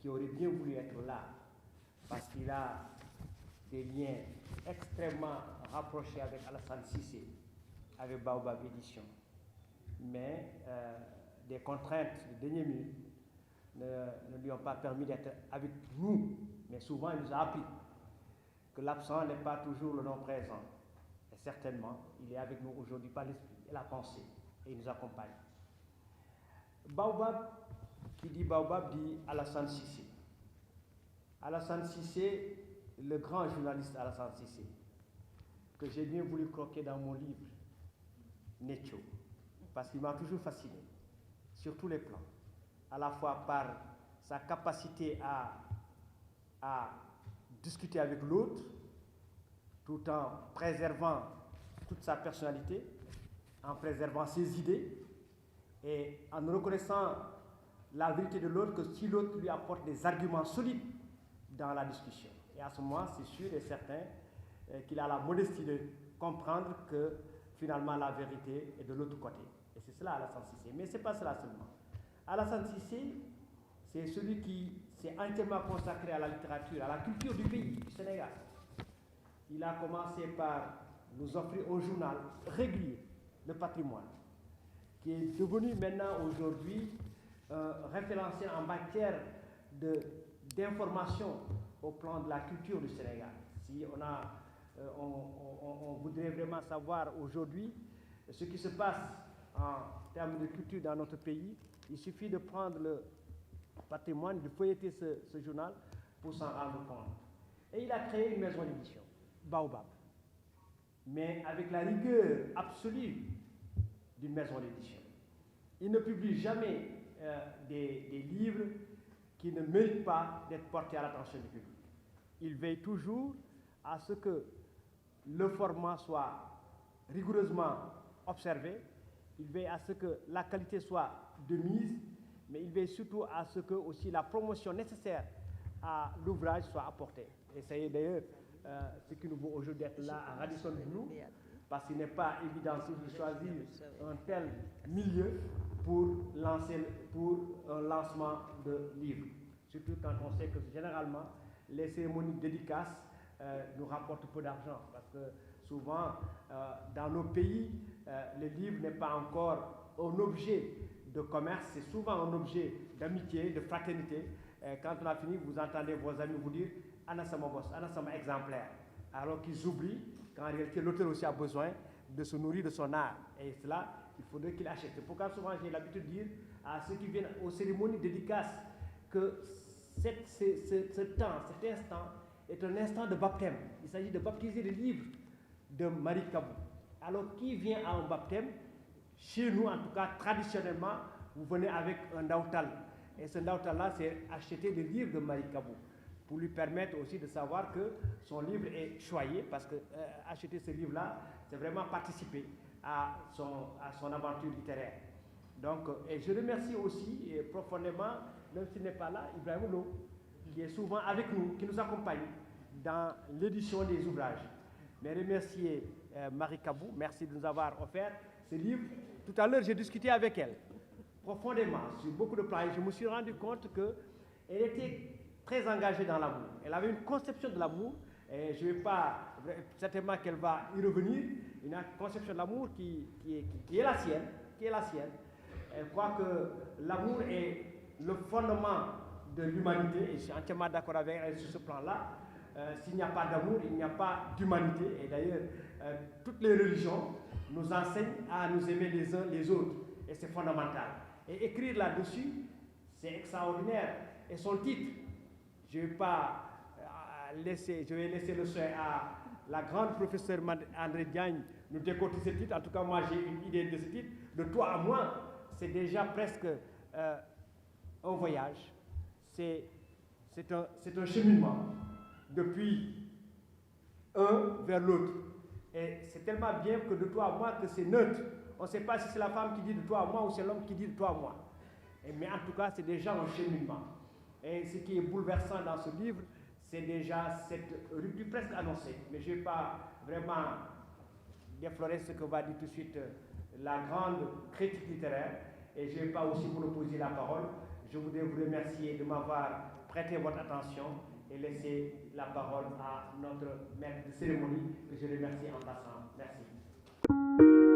qui aurait bien voulu être là, parce qu'il a des liens extrêmement rapprochés avec Alassane Cissé, avec Baobab Édition. Mais des contraintes de dernière minute ne lui ont pas permis d'être avec nous. Mais souvent, il nous a appris que l'absent n'est pas toujours le non présent. Et certainement, il est avec nous aujourd'hui par l'esprit et la pensée, et il nous accompagne. Baobab, qui dit Baobab, dit Alassane Cissé. Alassane Cissé, le grand journaliste Alassane Cissé, que j'ai bien voulu croquer dans mon livre, Netcho, parce qu'il m'a toujours fasciné, sur tous les plans, à la fois par sa capacité à discuter avec l'autre, tout en préservant toute sa personnalité, en préservant ses idées, et en reconnaissant la vérité de l'autre, que si l'autre lui apporte des arguments solides dans la discussion. Et à ce moment, c'est sûr et certain qu'il a la modestie de comprendre que finalement la vérité est de l'autre côté. Et c'est cela Alassane Cissé. Mais ce n'est pas cela seulement. Alassane Cissé, c'est celui qui s'est entièrement consacré à la littérature, à la culture du pays, du Sénégal. Il a commencé par nous offrir un journal régulier, Le Patrimoine, qui est devenu maintenant aujourd'hui référentiel en matière d'information au plan de la culture du Sénégal. Si on voudrait vraiment savoir aujourd'hui ce qui se passe en termes de culture dans notre pays, il suffit de prendre Le Patrimoine, de feuilleter ce journal pour s'en rendre compte. Et il a créé une maison d'édition, Baobab, mais avec la rigueur absolue d'une maison d'édition. Il ne publie jamais des livres qui ne méritent pas d'être portés à l'attention du public. Il veille toujours à ce que le format soit rigoureusement observé, il veille à ce que la qualité soit de mise, mais il veille surtout à ce que aussi la promotion nécessaire à l'ouvrage soit apportée. Et c'est d'ailleurs ce qui nous vaut aujourd'hui d'être là à Radisson Blu, parce qu'il n'est pas évident de choisir un tel milieu pour un lancement de livres. Surtout quand on sait que généralement, les cérémonies de dédicaces nous rapportent peu d'argent, parce que souvent, dans nos pays, le livre n'est pas encore un objet de commerce, c'est souvent un objet d'amitié, de fraternité. Quand on a fini, vous entendez vos amis vous dire « Anna sama boss, Anna sama exemplaire », alors qu'ils oublient qu'en réalité, l'auteur aussi a besoin de se nourrir de son art. Et cela, il faudrait qu'il achète. C'est pourquoi souvent j'ai l'habitude de dire à ceux qui viennent aux cérémonies dédicaces que cet instant est un instant de baptême. Il s'agit de baptiser le livre de Marie Kabou. Alors, qui vient à un baptême? Chez nous, en tout cas, traditionnellement, vous venez avec un daoutal. Et ce daoutal-là, c'est acheter le livre de Marie Kabou, pour lui permettre aussi de savoir que son livre est choyé, parce que acheter ce livre-là, c'est vraiment participer à son aventure littéraire. Donc, et je remercie aussi profondément, même s'il n'est pas là, Ibrahim Lo, qui est souvent avec nous, qui nous accompagne dans l'édition des ouvrages. Mais remercier Marie Kabou, merci de nous avoir offert ce livre. Tout à l'heure, j'ai discuté avec elle profondément sur beaucoup de plans et je me suis rendu compte qu'elle était très engagée dans l'amour. Elle avait une conception de l'amour, et je ne vais pas, certainement qu'elle va y revenir, une conception de l'amour qui est la sienne, Elle croit que l'amour est le fondement de l'humanité, et je suis entièrement d'accord avec elle sur ce plan-là. S'il n'y a pas d'amour, il n'y a pas d'humanité, et d'ailleurs, toutes les religions nous enseignent à nous aimer les uns les autres, et c'est fondamental. Et écrire là-dessus, c'est extraordinaire. Et son titre, je vais laisser le soin à la grande professeure André Diagne nous décortiquer ce titre. En tout cas, moi, j'ai une idée de ce titre. De toi à moi, c'est déjà presque un voyage. C'est un cheminement depuis un vers l'autre. Et c'est tellement bien que de toi à moi que c'est neutre. On ne sait pas si c'est la femme qui dit de toi à moi ou c'est l'homme qui dit de toi à moi. Mais en tout cas, c'est déjà un cheminement. Et ce qui est bouleversant dans ce livre, c'est déjà cette rupture presque annoncée. Mais je ne vais pas vraiment déflorer ce que va dire tout de suite la grande critique littéraire. Et je ne vais pas aussi monopoliser la parole. je voudrais vous remercier de m'avoir prêté votre attention et laisser la parole à notre maître de cérémonie, que je remercie en passant. Merci.